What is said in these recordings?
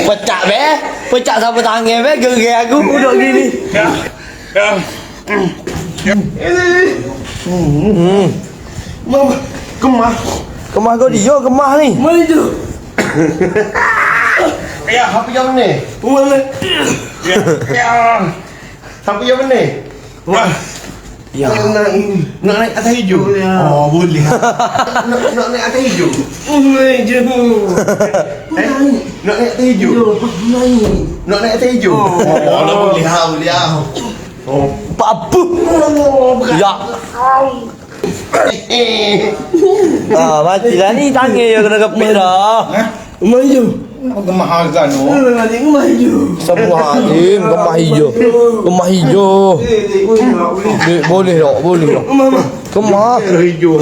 Pecah be. Pecah sapu tangan be. Geger aku duduk gini. Mama, kemah. Kemah kau dia kemah ni. Mana tu? Ya, apa yang ni? Mana? Ya. Apa yang ni? Wah. Ya. Nak naik atas hijau. Oh, boleh. Nak naik atas hijau. Boleh je. Nak naik atas hijau. Nak naik atas hijau. Oh, boleh ah, boleh ah. Oh, Apa? Ya. Ah, matilah ni tangan je kena kepit dah. Mana tu? gemah azan tu. Nanti kemah je. Astagfirullahaladzim, kemah hijau. Kemah hijau. Boleh tak? Boleh tak? Mama. Kemah. Hijau.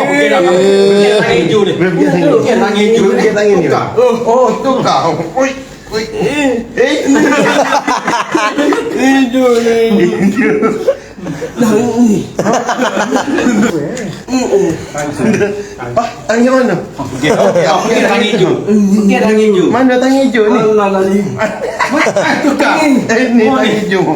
Okey dah. Tangan hijau ni. Tangan hijau. Tangan ni. Oh, tu kau. Oi. Oi. Hijau ni. Pak, tangan mana? Okey tangan hijau. Okey tangan hijau. Mana tangan hijau ni? Mana tadi? Tu kau. Ni tangan hijau.